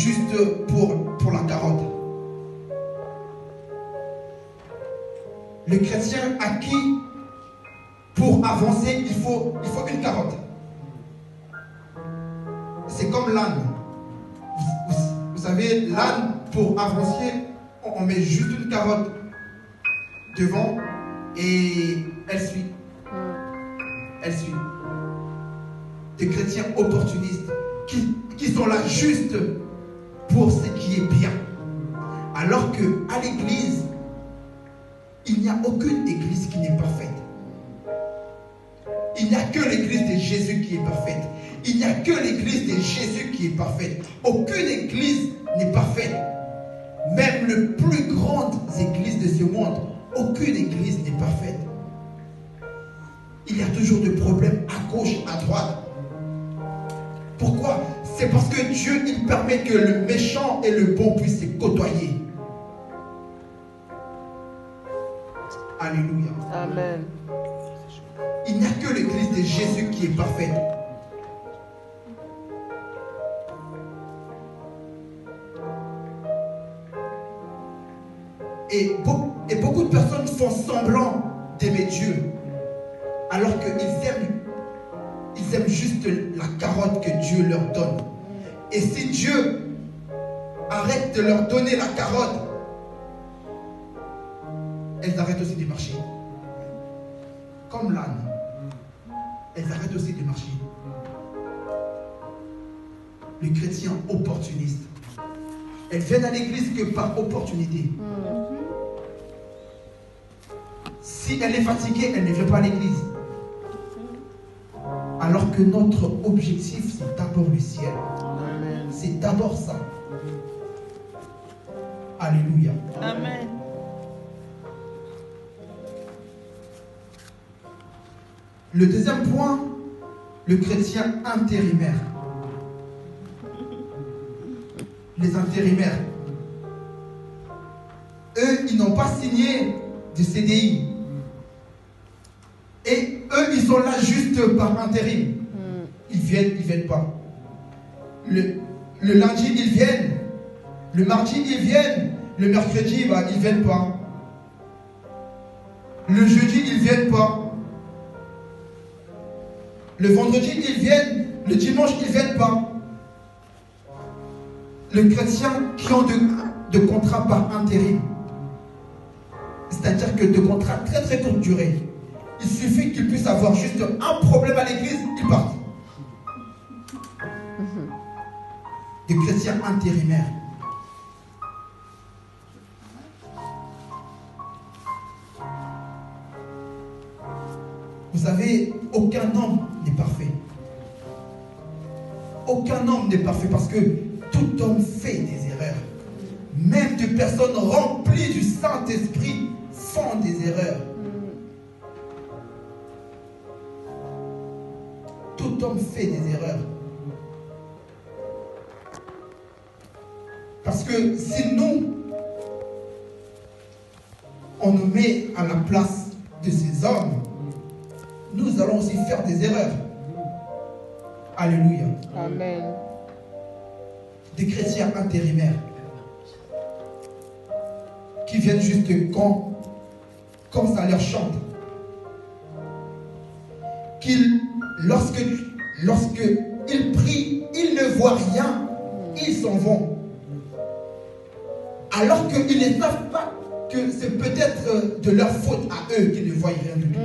juste pour la carotte. Le chrétien à qui, pour avancer, il faut une carotte. C'est comme l'âne. Vous savez, l'âne, pour avancer, on met juste une carotte devant et elle suit. Elle suit. Des chrétiens opportunistes qui sont là juste pour ce qui est bien. Alors qu'à l'église, il n'y a aucune église qui n'est parfaite. Il n'y a que l'église de Jésus qui est parfaite. Il n'y a que l'église de Jésus qui est parfaite. Aucune église n'est parfaite. Même les plus grandes églises de ce monde, aucune église n'est parfaite. Il y a toujours des problèmes à gauche, à droite. Pourquoi? C'est parce que Dieu, il permet que le méchant et le bon puissent se côtoyer. Alléluia. Amen. Il n'y a que l'église de Jésus qui est parfaite. Et beaucoup de personnes font semblant d'aimer Dieu, alors qu'ils aiment juste la carotte que Dieu leur donne. Et si Dieu arrête de leur donner la carotte, elles arrêtent aussi de marcher. Comme l'âne. Elles arrêtent aussi de marcher. Les chrétiens opportunistes. Elles viennent à l'église que par opportunité. Si elle est fatiguée, elle ne vient pas à l'église. Alors que notre objectif, c'est d'abord le ciel. C'est d'abord ça. Alléluia. Amen. Le deuxième point, le chrétien intérimaire. Les intérimaires. Eux, ils n'ont pas signé de CDI. Et eux, ils sont là juste par intérim. Ils viennent pas. Le lundi, ils viennent. Le mardi, ils viennent. Le mercredi, ils viennent pas. Le jeudi, ils viennent pas. Le vendredi, ils viennent. Le dimanche, ils viennent pas. Les chrétiens qui ont de contrats par intérim. C'est-à-dire que de contrats très très courte durée. Il suffit qu'ils puissent avoir juste un problème à l'église, ils partent. Des chrétiens intérimaires. Vous savez, aucun homme n'est parfait. Aucun homme n'est parfait parce que tout homme fait des erreurs. Même des personnes remplies du Saint-Esprit font des erreurs. Tout homme fait des erreurs. Parce que si nous, on nous met à la place de ces hommes, nous allons aussi faire des erreurs. Alléluia. Amen. Des chrétiens intérimaires qui viennent juste quand ça leur chante. Lorsque ils prient, ils ne voient rien, ils s'en vont. Alors qu'ils ne savent pas que c'est peut-être de leur faute à eux qu'ils ne voient rien du tout.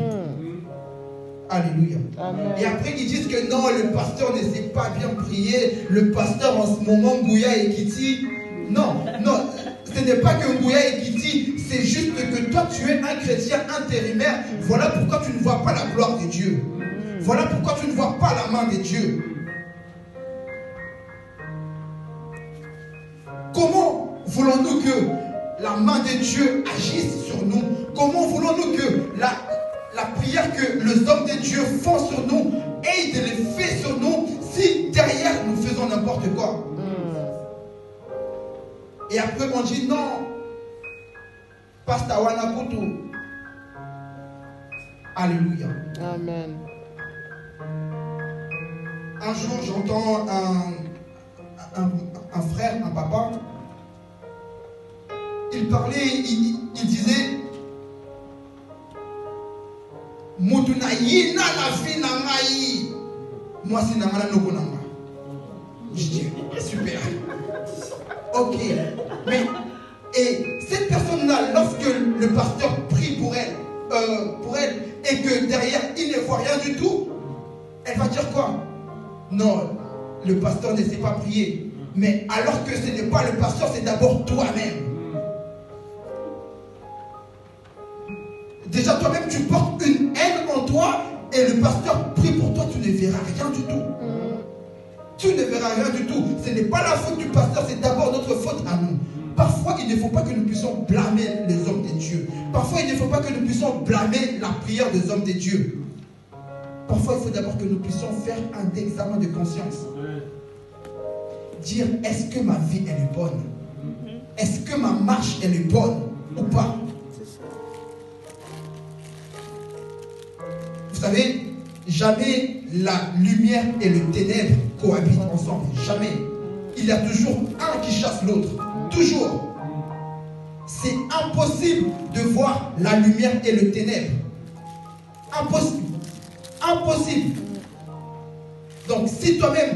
Alléluia. Amen. Et après ils disent que non, le pasteur ne sait pas bien prier, le pasteur en ce moment, Ngouya et Kiti. Non, ce n'est pas que Ngouya et Kiti, c'est juste que toi tu es un chrétien intérimaire. Voilà pourquoi tu ne vois pas la gloire de Dieu. Voilà pourquoi tu ne vois pas la main de Dieu. Comment voulons-nous que la main de Dieu agisse sur nous? Comment voulons-nous que la prière que les hommes de Dieu font sur nous ait de l'effet sur nous si derrière nous faisons n'importe quoi? Et après on dit non, Pasteur Wanakutu. Alléluia. Amen. Un jour, j'entends un frère, un papa. Il parlait, il disait Mutunaïna la vie nangaï. Moi c'est nangala no konanga. Je dis super. Ok. Mais et cette personne-là, lorsque le pasteur prie pour elle, et que derrière il ne voit rien du tout, elle va dire quoi? Non, le pasteur ne sait pas prier. Mais alors que ce n'est pas le pasteur, c'est d'abord toi-même. Déjà toi-même tu portes une haine en toi et le pasteur prie pour toi, tu ne verras rien du tout. Tu ne verras rien du tout. Ce n'est pas la faute du pasteur, c'est d'abord notre faute à nous. Parfois, il ne faut pas que nous puissions blâmer les hommes de Dieu. Parfois, il ne faut pas que nous puissions blâmer la prière des hommes de Dieu. Parfois, il faut d'abord que nous puissions faire un examen de conscience. Dire, est-ce que ma vie, elle est bonne? Est-ce que ma marche, elle est bonne ou pas? Vous savez, jamais la lumière et le ténèbre cohabitent ensemble. Jamais. Il y a toujours un qui chasse l'autre. Toujours. C'est impossible de voir la lumière et le ténèbre. Impossible. Impossible. Donc si toi-même